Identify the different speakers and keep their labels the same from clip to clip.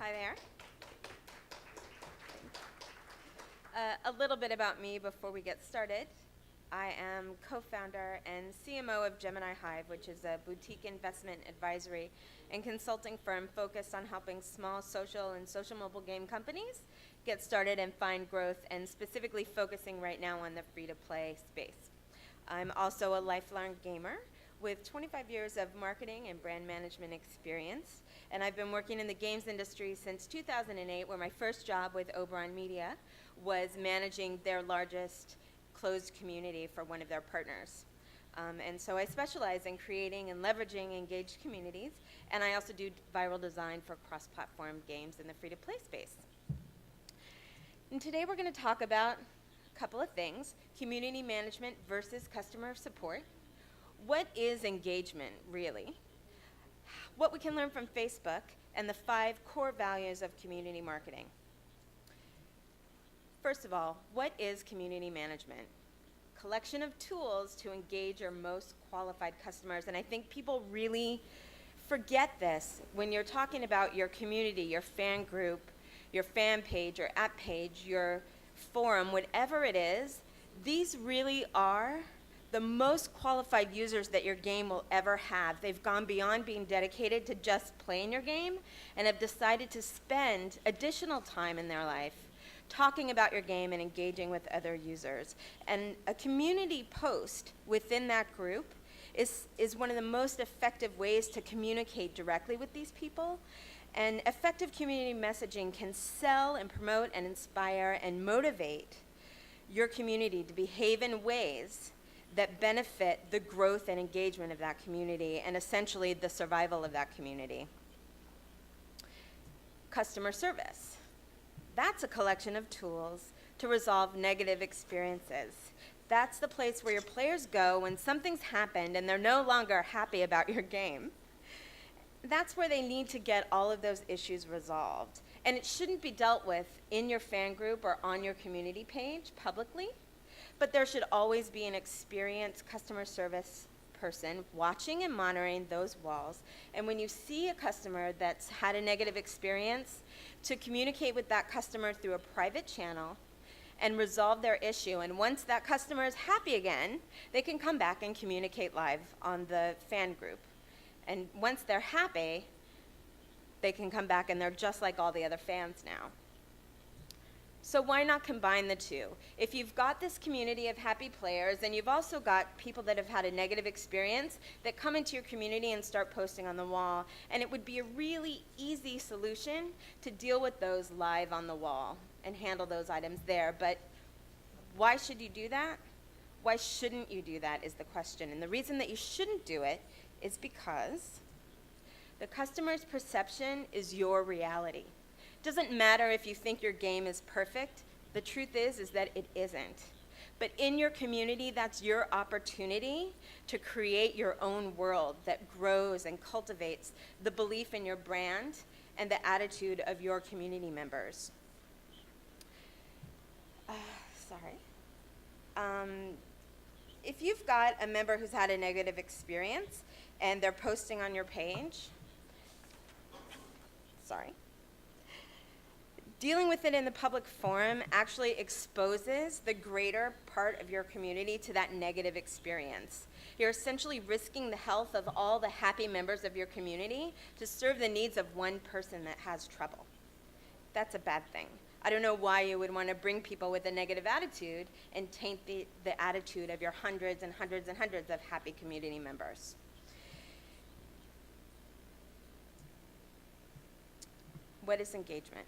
Speaker 1: Hi there. A little bit about me before we get started. I am co-founder and CMO of Gemini Hive, which is a boutique investment advisory and consulting firm focused on helping small social and social mobile game companies get started and find growth, and specifically focusing right now on the free-to-play space. I'm also a lifelong gamer with 25 years of marketing and brand management experience, and I've been working in the games industry since 2008, where my first job with Oberon Media was managing their largest closed community for one of their partners. And so I specialize in creating and leveraging engaged communities, and I also do viral design for cross-platform games in the free-to-play space. And today we're going to talk about a couple of things: community management versus customer support. What is engagement, really? What we can learn from Facebook, and the 5 core values of community marketing. First of all, what is community management? Collection of tools to engage your most qualified customers. And I think people really forget this when you're talking about your community, your fan group, your fan page, your app page, your forum, whatever it is. These really are the most qualified users that your game will ever have. They've gone beyond being dedicated to just playing your game and have decided to spend additional time in their life talking about your game and engaging with other users. And a community post within that group is one of the most effective ways to communicate directly with these people. And effective community messaging can sell and promote and inspire and motivate your community to behave in ways that benefit the growth and engagement of that community, and essentially the survival of that community. Customer service. That's a collection of tools to resolve negative experiences. That's the place where your players go when something's happened and they're no longer happy about your game. That's where they need to get all of those issues resolved. And it shouldn't be dealt with in your fan group or on your community page publicly, but there should always be an experienced customer service person watching and monitoring those walls. And when you see a customer that's had a negative experience, to communicate with that customer through a private channel and resolve their issue. And once that customer is happy again, they can come back and communicate live on the fan group. And once they're happy, they can come back and they're just like all the other fans now. So why not combine the two? If you've got this community of happy players, and you've also got people that have had a negative experience that come into your community and start posting on the wall, and it would be a really easy solution to deal with those live on the wall and handle those items there. But why should you do that? Why shouldn't you do that is the question. And the reason that you shouldn't do it is because the customer's perception is your reality. Doesn't matter if you think your game is perfect. The truth is that it isn't. But in your community, that's your opportunity to create your own world that grows and cultivates the belief in your brand and the attitude of your community members. If you've got a member who's had a negative experience and they're posting on your page, dealing with it in the public forum actually exposes the greater part of your community to that negative experience. You're essentially risking the health of all the happy members of your community to serve the needs of one person that has trouble. That's a bad thing. I don't know why you would want to bring people with a negative attitude and taint the attitude of your hundreds and hundreds and hundreds of happy community members. What is engagement?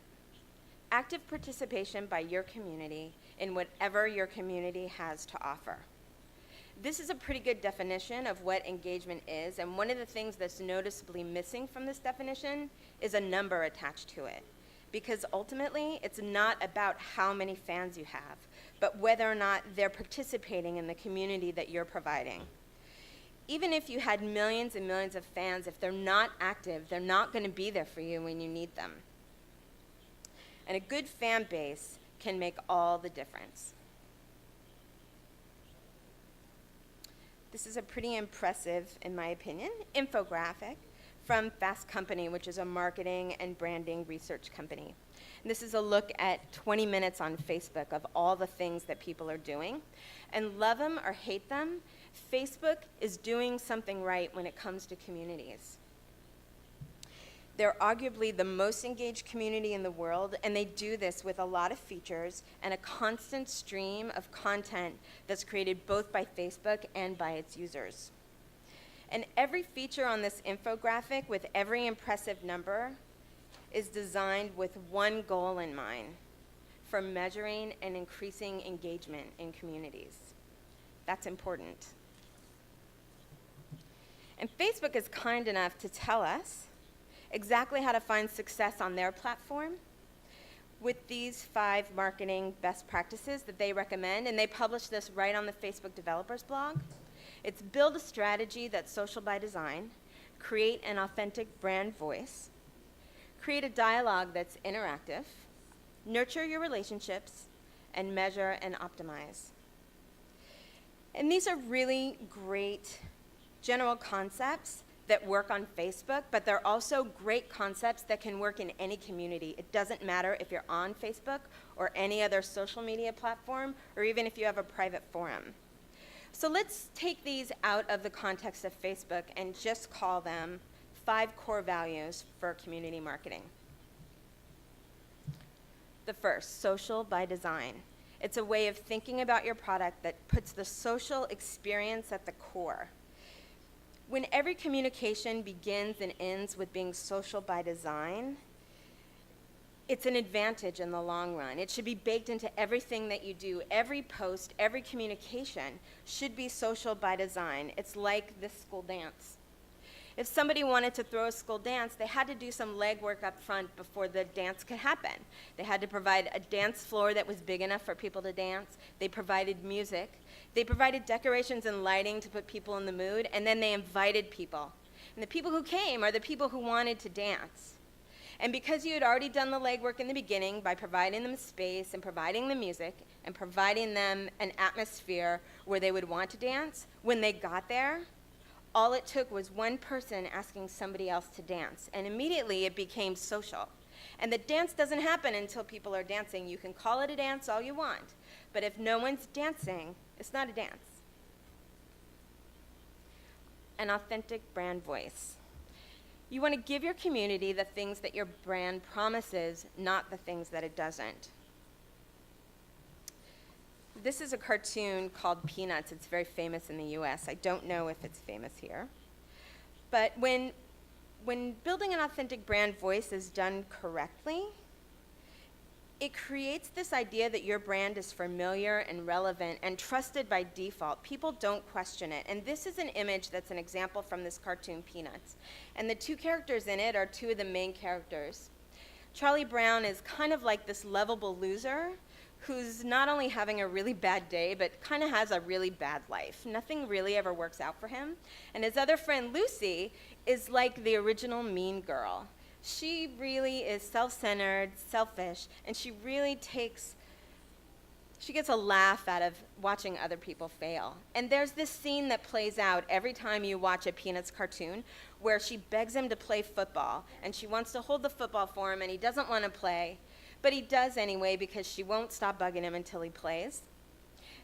Speaker 1: Active participation by your community in whatever your community has to offer. This is a pretty good definition of what engagement is, and one of the things that's noticeably missing from this definition is a number attached to it. Because ultimately, it's not about how many fans you have, but whether or not they're participating in the community that you're providing. Even if you had millions and millions of fans, if they're not active, they're not going to be there for you when you need them. And a good fan base can make all the difference. This is a pretty impressive, in my opinion, infographic from Fast Company, which is a marketing and branding research company. And this is a look at 20 minutes on Facebook of all the things that people are doing. And love them or hate them, Facebook is doing something right when it comes to communities. They're arguably the most engaged community in the world, and they do this with a lot of features and a constant stream of content that's created both by Facebook and by its users. And every feature on this infographic with every impressive number is designed with one goal in mind: for measuring and increasing engagement in communities. That's important. And Facebook is kind enough to tell us exactly how to find success on their platform with these 5 marketing best practices that they recommend, and they publish this right on the Facebook developers blog. It's build a strategy that's social by design, create an authentic brand voice, create a dialogue that's interactive, nurture your relationships, and measure and optimize. And these are really great general concepts that work on Facebook, but they're also great concepts that can work in any community. It doesn't matter if you're on Facebook or any other social media platform, or even if you have a private forum. So let's take these out of the context of Facebook and just call them 5 core values for community marketing. The first, social by design. It's a way of thinking about your product that puts the social experience at the core. When every communication begins and ends with being social by design, it's an advantage in the long run. It should be baked into everything that you do. Every post, every communication should be social by design. It's like this school dance. If somebody wanted to throw a school dance, they had to do some legwork up front before the dance could happen. They had to provide a dance floor that was big enough for people to dance. They provided music. They provided decorations and lighting to put people in the mood, and then they invited people. And the people who came are the people who wanted to dance. And because you had already done the legwork in the beginning by providing them space and providing the music and providing them an atmosphere where they would want to dance, when they got there, all it took was one person asking somebody else to dance, and immediately it became social. And the dance doesn't happen until people are dancing. You can call it a dance all you want, but if no one's dancing, it's not a dance. An authentic brand voice. You want to give your community the things that your brand promises, not the things that it doesn't. This is a cartoon called Peanuts. It's very famous in the US. I don't know if it's famous here. But when building an authentic brand voice is done correctly, it creates this idea that your brand is familiar and relevant and trusted by default. People don't question it. And this is an image that's an example from this cartoon, Peanuts. And the 2 characters in it are 2 of the main characters. Charlie Brown is kind of like this lovable loser who's not only having a really bad day, but kind of has a really bad life. Nothing really ever works out for him. And his other friend, Lucy, is like the original mean girl. She really is self-centered, selfish, and she gets a laugh out of watching other people fail. And there's this scene that plays out every time you watch a Peanuts cartoon where she begs him to play football, and she wants to hold the football for him, and he doesn't want to play, but he does anyway because she won't stop bugging him until he plays.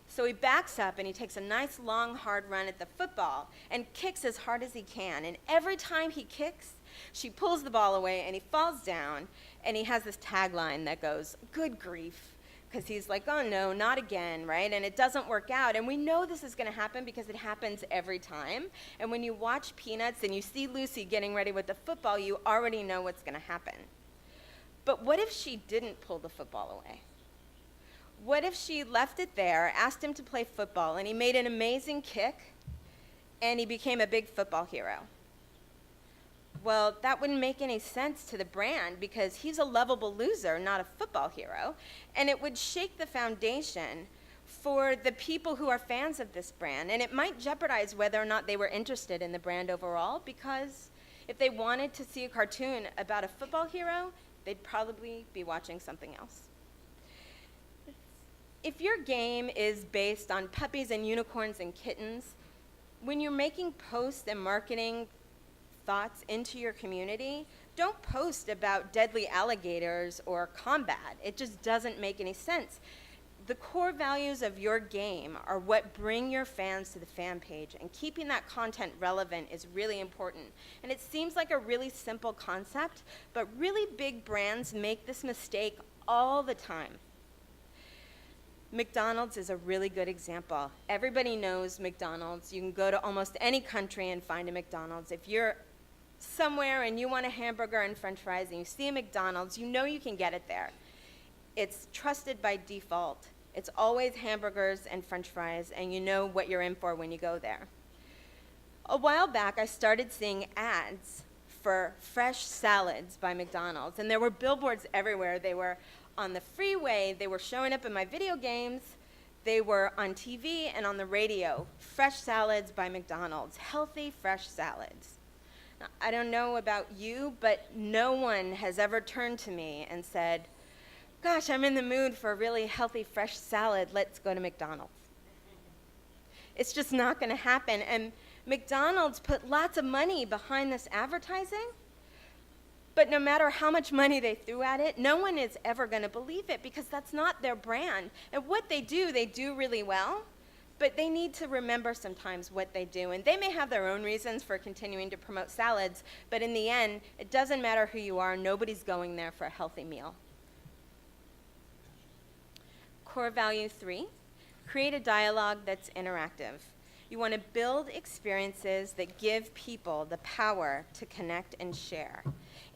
Speaker 1: So he backs up and he takes a nice long hard run at the football and kicks as hard as he can. And every time he kicks, she pulls the ball away and he falls down, and he has this tagline that goes, "Good grief," because he's like, oh no, not again, right? And it doesn't work out. And we know this is going to happen because it happens every time. And when you watch Peanuts and you see Lucy getting ready with the football, you already know what's going to happen. But what if she didn't pull the football away? What if she left it there, asked him to play football, and he made an amazing kick, and he became a big football hero? Well, that wouldn't make any sense to the brand because he's a lovable loser, not a football hero, and it would shake the foundation for the people who are fans of this brand, and it might jeopardize whether or not they were interested in the brand overall, because if they wanted to see a cartoon about a football hero, they'd probably be watching something else. If your game is based on puppies and unicorns and kittens, when you're making posts and marketing thoughts into your community, don't post about deadly alligators or combat. It just doesn't make any sense. The core values of your game are what bring your fans to the fan page, and keeping that content relevant is really important. And it seems like a really simple concept, but really big brands make this mistake all the time. McDonald's is a really good example. Everybody knows McDonald's. You can go to almost any country and find a McDonald's. If you're somewhere and you want a hamburger and french fries and you see a McDonald's, you know you can get it there. It's trusted by default. It's always hamburgers and french fries, and you know what you're in for when you go there. A while back, I started seeing ads for fresh salads by McDonald's, and there were billboards everywhere. They were on the freeway, they were showing up in my video games, they were on TV and on the radio. Fresh salads by McDonald's, healthy, fresh salads. Now, I don't know about you, but no one has ever turned to me and said, "Gosh, I'm in the mood for a really healthy, fresh salad. Let's go to McDonald's." It's just not going to happen. And McDonald's put lots of money behind this advertising, but no matter how much money they threw at it, no one is ever going to believe it because that's not their brand. And what they do really well, but they need to remember sometimes what they do. And they may have their own reasons for continuing to promote salads, but in the end, it doesn't matter who you are. Nobody's going there for a healthy meal. Core value 3, create a dialogue that's interactive. You want to build experiences that give people the power to connect and share.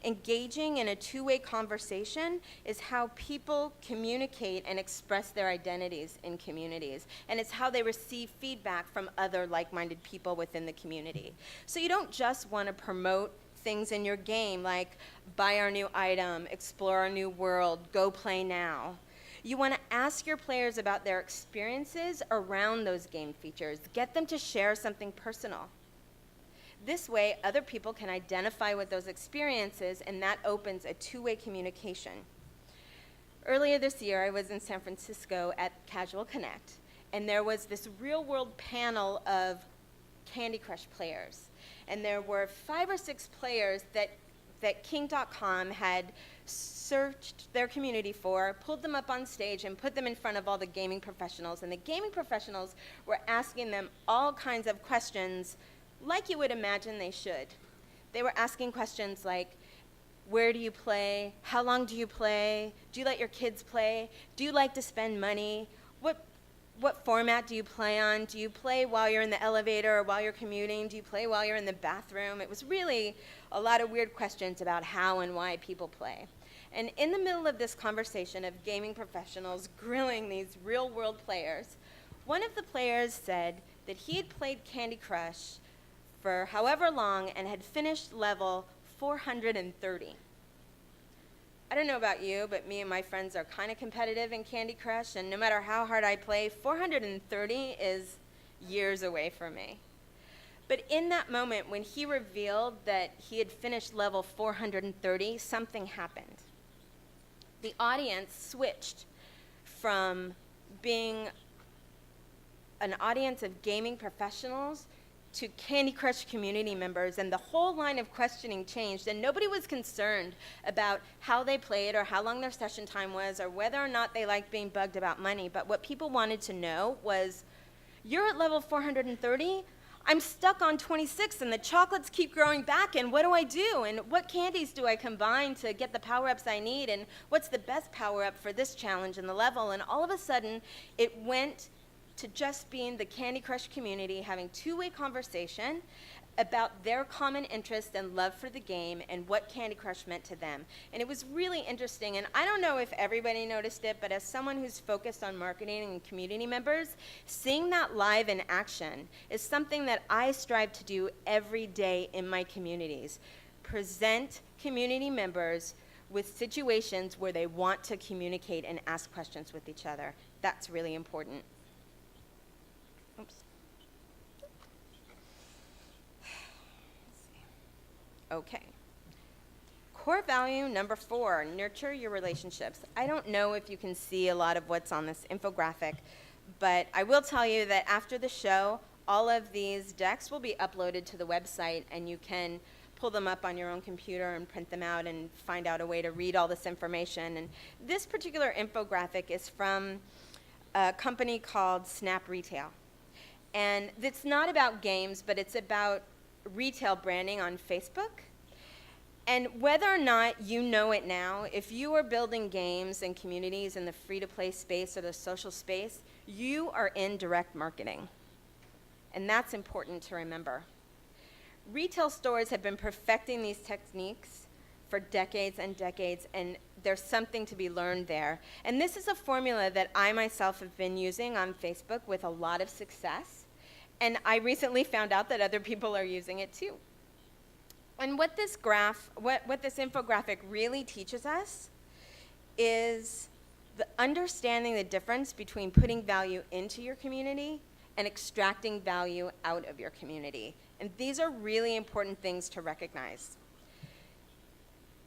Speaker 1: Engaging in a two-way conversation is how people communicate and express their identities in communities, and it's how they receive feedback from other like-minded people within the community. So you don't just want to promote things in your game like buy our new item, explore our new world, go play now. You want to ask your players about their experiences around those game features. Get them to share something personal. This way, other people can identify with those experiences, and that opens a two-way communication. Earlier this year, I was in San Francisco at Casual Connect, and there was this real-world panel of Candy Crush players. And there were 5 or 6 players that King.com had searched their community for, pulled them up on stage, and put them in front of all the gaming professionals. And the gaming professionals were asking them all kinds of questions like you would imagine they should. They were asking questions like, where do you play? How long do you play? Do you let your kids play? Do you like to spend money? What format do you play on? Do you play while you're in the elevator or while you're commuting? Do you play while you're in the bathroom? It was really a lot of weird questions about how and why people play. And in the middle of this conversation of gaming professionals grilling these real-world players, one of the players said that he had played Candy Crush for however long and had finished level 430. I don't know about you, but me and my friends are kind of competitive in Candy Crush, and no matter how hard I play, 430 is years away from me. But in that moment, when he revealed that he had finished level 430, something happened. The audience switched from being an audience of gaming professionals to Candy Crush community members, and the whole line of questioning changed, and nobody was concerned about how they played or how long their session time was or whether or not they liked being bugged about money. But what people wanted to know was, you're at level 430, I'm stuck on 26 and the chocolates keep growing back, and what do I do? And what candies do I combine to get the power-ups I need? And what's the best power-up for this challenge in the level? And all of a sudden, it went to just being the Candy Crush community having two-way conversation about their common interest and love for the game and what Candy Crush meant to them. And it was really interesting, and I don't know if everybody noticed it, but as someone who's focused on marketing and community members, seeing that live in action is something that I strive to do every day in my communities. Present community members with situations where they want to communicate and ask questions with each other. That's really important. Oops. Okay. Core value number 4, nurture your relationships. I don't know if you can see a lot of what's on this infographic, but I will tell you that after the show, all of these decks will be uploaded to the website, and you can pull them up on your own computer and print them out and find out a way to read all this information. And this particular infographic is from a company called Snap Retail. And it's not about games, but it's about retail branding on Facebook. And whether or not you know it now, if you are building games and communities in the free-to-play space or the social space, you are in direct marketing. And that's important to remember. Retail stores have been perfecting these techniques for decades and decades, and there's something to be learned there. And this is a formula that I myself have been using on Facebook with a lot of success. And I recently found out that other people are using it too. And what this infographic really teaches us is understanding the difference between putting value into your community and extracting value out of your community. And these are really important things to recognize.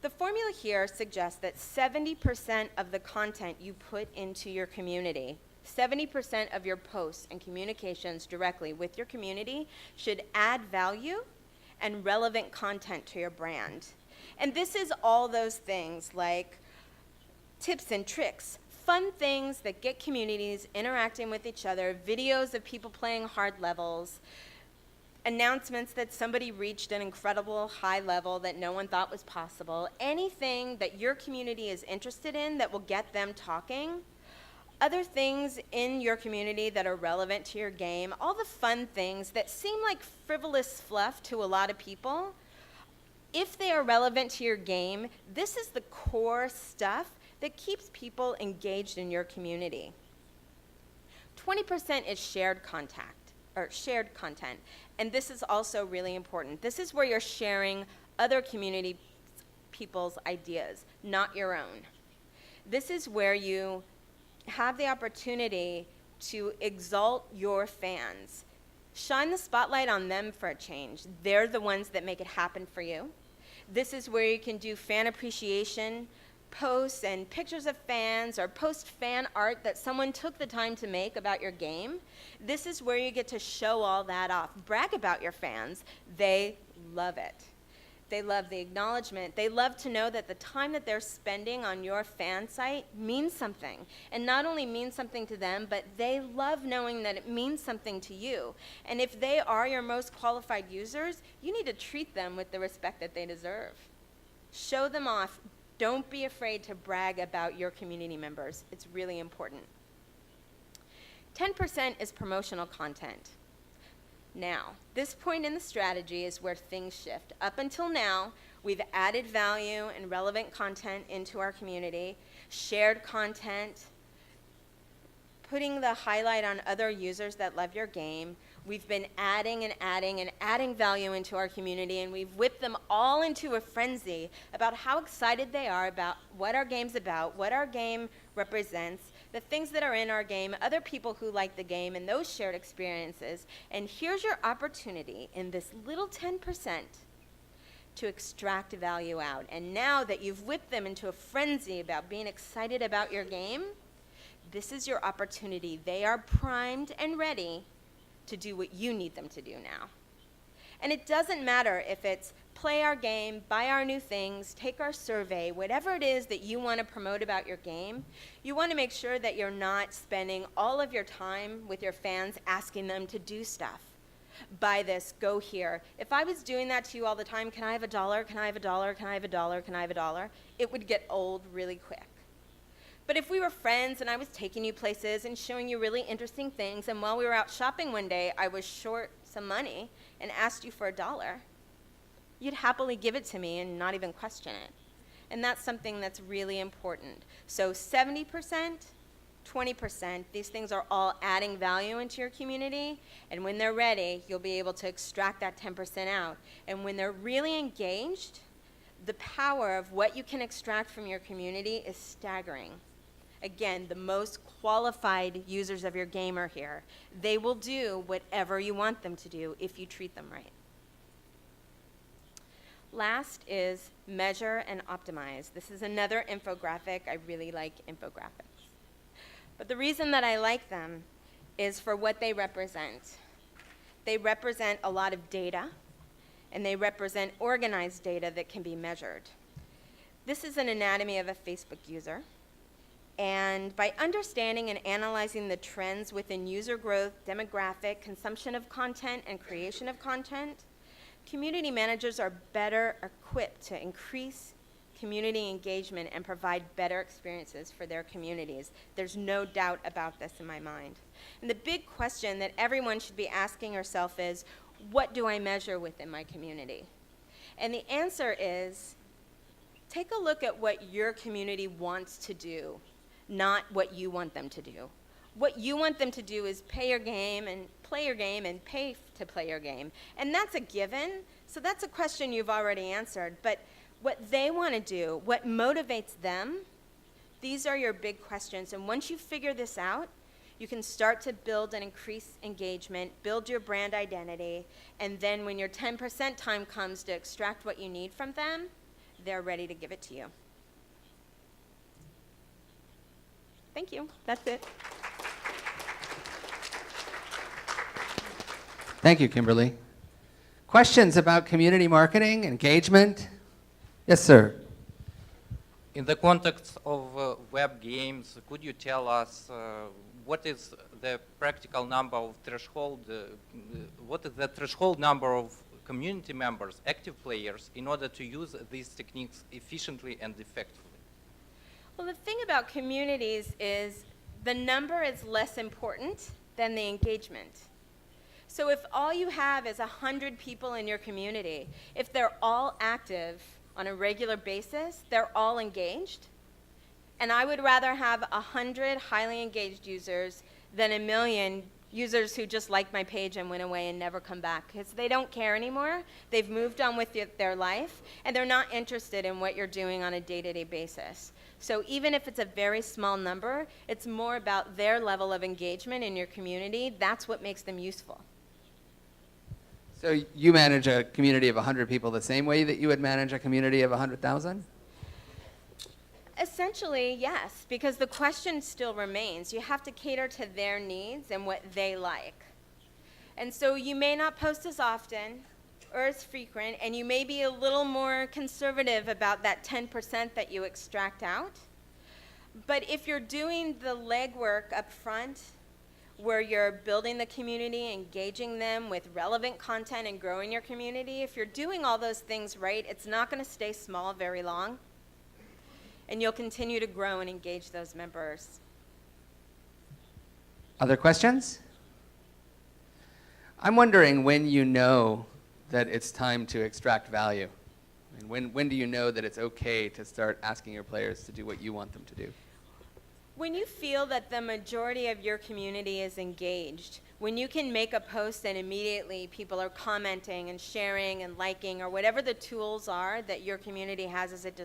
Speaker 1: The formula here suggests that 70% of the content you put into your community, 70% of your posts and communications directly with your community should add value and relevant content to your brand. And this is all those things like tips and tricks, fun things that get communities interacting with each other, videos of people playing hard levels, announcements that somebody reached an incredible high level that no one thought was possible, anything that your community is interested in that will get them talking, other things in your community that are relevant to your game, all the fun things that seem like frivolous fluff to a lot of people, if they are relevant to your game, this is the core stuff that keeps people engaged in your community. 20% is shared content, and this is also really important. This is where you're sharing other community people's ideas, not your own. This is where you have the opportunity to exalt your fans. Shine the spotlight on them for a change. They're the ones that make it happen for you. This is where you can do fan appreciation posts and pictures of fans or post fan art that someone took the time to make about your game. This is where you get to show all that off. Brag about your fans. They love it. They love the acknowledgement. They love to know that the time that they're spending on your fan site means something. And not only means something to them, but they love knowing that it means something to you. And if they are your most qualified users, you need to treat them with the respect that they deserve. Show them off. Don't be afraid to brag about your community members. It's really important. 10% is promotional content. Now, this point in the strategy is where things shift. Up until now, we've added value and relevant content into our community, shared content, putting the highlight on other users that love your game. We've been adding and adding and adding value into our community, and we've whipped them all into a frenzy about how excited they are about what our game's about, what our game represents, the things that are in our game, other people who like the game, and those shared experiences. And here's your opportunity in this little 10% to extract value out. And now that you've whipped them into a frenzy about being excited about your game, this is your opportunity. They are primed and ready to do what you need them to do now. And it doesn't matter if it's play our game, buy our new things, take our survey, whatever it is that you want to promote about your game, you want to make sure that you're not spending all of your time with your fans asking them to do stuff. Buy this, go here. If I was doing that to you all the time, can I have $1? Can I have $1? Can I have $1? Can I have $1? It would get old really quick. But if we were friends and I was taking you places and showing you really interesting things, and while we were out shopping one day, I was short some money and asked you for $1, you'd happily give it to me and not even question it. And that's something that's really important. So 70%, 20%, these things are all adding value into your community, and when they're ready, you'll be able to extract that 10% out. And when they're really engaged, the power of what you can extract from your community is staggering. Again, the most qualified users of your game are here. They will do whatever you want them to do if you treat them right. Last is measure and optimize. This is another infographic. I really like infographics. But the reason that I like them is for what they represent. They represent a lot of data, and they represent organized data that can be measured. This is an anatomy of a Facebook user. And by understanding and analyzing the trends within user growth, demographic, consumption of content, and creation of content, community managers are better equipped to increase community engagement and provide better experiences for their communities. There's no doubt about this in my mind. And the big question that everyone should be asking herself is, what do I measure within my community? And the answer is, take a look at what your community wants to do, not what you want them to do. What you want them to do is pay your game and play your game and pay to play your game. And that's a given, so that's a question you've already answered. But what they want to do, what motivates them, these are your big questions. And once you figure this out, you can start to build and increase engagement, build your brand identity, and then when your 10% time comes to extract what you need from them, they're ready to give it to you. Thank you. That's it.
Speaker 2: Thank you, Kimberly. Questions about community marketing, engagement? Yes, sir.
Speaker 3: In the context of web games, could you tell us what is the practical number of threshold, what is the threshold number of community members, active players, in order to use these techniques efficiently and effectively?
Speaker 1: Well, the thing about communities is the number is less important than the engagement. So if all you have is 100 people in your community, if they're all active on a regular basis, they're all engaged. And I would rather have 100 highly engaged users than 1 million users who just like my page and went away and never come back, because they don't care anymore. They've moved on with their life, and they're not interested in what you're doing on a day-to-day basis. So even if it's a very small number, it's more about their level of engagement in your community. That's what makes them useful.
Speaker 2: So you manage a community of 100 people the same way that you would manage a community of 100,000?
Speaker 1: Essentially, yes, because the question still remains. You have to cater to their needs and what they like. And so you may not post as often or as frequent, and you may be a little more conservative about that 10% that you extract out. But if you're doing the legwork up front, where you're building the community, engaging them with relevant content and growing your community, if you're doing all those things right, it's not going to stay small very long. And you'll continue to grow and engage those members.
Speaker 2: Other questions? I'm wondering when you know that it's time to extract value. I mean, when do you know that it's okay to start asking your players to do what you want them to do?
Speaker 1: When you feel that the majority of your community is engaged, when you can make a post and immediately people are commenting and sharing and liking, or whatever the tools are that your community has at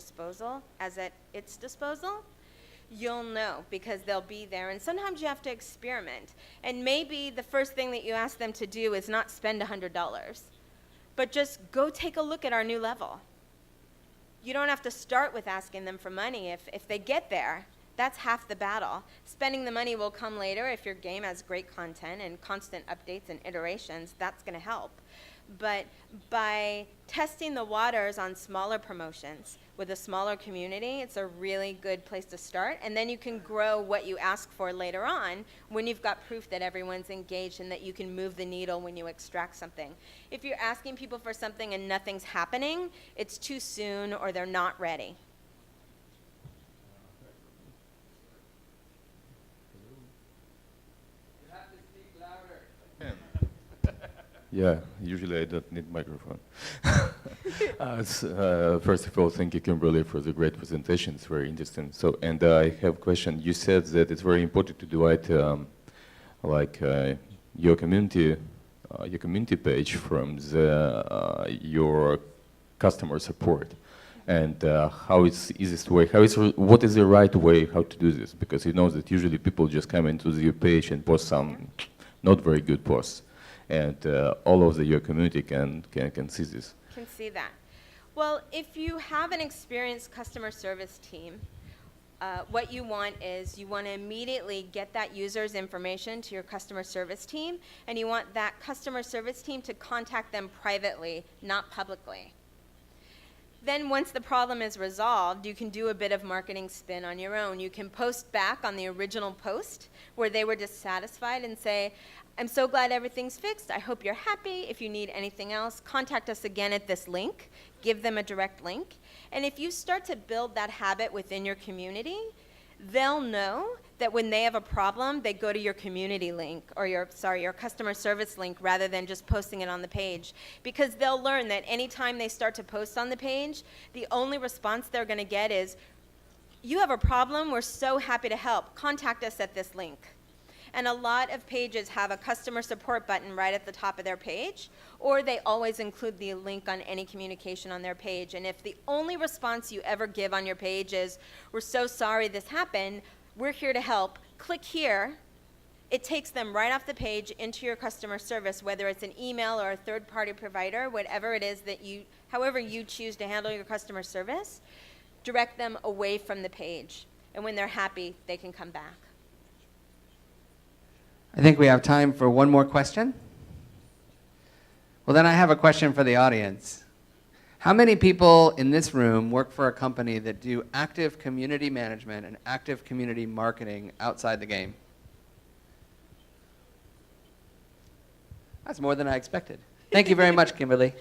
Speaker 1: its disposal, you'll know, because they'll be there. And sometimes you have to experiment. And maybe the first thing that you ask them to do is not spend $100, but just go take a look at our new level. You don't have to start with asking them for money. If they get there, that's half the battle. Spending the money will come later if your game has great content and constant updates and iterations. That's going to help. But by testing the waters on smaller promotions with a smaller community, it's a really good place to start. And then you can grow what you ask for later on when you've got proof that everyone's engaged and that you can move the needle when you extract something. If you're asking people for something and nothing's happening, it's too soon or they're not ready.
Speaker 4: Yeah, usually I don't need microphone. First of all, thank you, Kimberly, for the great presentation. It's very interesting. So, and I have a question. You said that it's very important to divide, your community page from your customer support. And how is the easiest way? What is the right way how to do this? Because you know that usually people just come into your page and post some not very good posts. And all of your community can see this.
Speaker 1: Can see that. Well, if you have an experienced customer service team, what you want is you want to immediately get that user's information to your customer service team, and you want that customer service team to contact them privately, not publicly. Then once the problem is resolved, you can do a bit of marketing spin on your own. You can post back on the original post where they were dissatisfied and say, I'm so glad everything's fixed. I hope you're happy. If you need anything else, contact us again at this link. Give them a direct link. And if you start to build that habit within your community, they'll know that when they have a problem, they go to your community link or your customer service link rather than just posting it on the page. Because they'll learn that anytime they start to post on the page, the only response they're going to get is, you have a problem, we're so happy to help. Contact us at this link. And a lot of pages have a customer support button right at the top of their page, or they always include the link on any communication on their page. And if the only response you ever give on your page is, we're so sorry this happened, we're here to help, click here, it takes them right off the page into your customer service, whether it's an email or a third-party provider, whatever it is that however you choose to handle your customer service, direct them away from the page. And when they're happy, they can come back.
Speaker 2: I think we have time for one more question. Well, then I have a question for the audience. How many people in this room work for a company that do active community management and active community marketing outside the game? That's more than I expected. Thank you very much, Kimberly.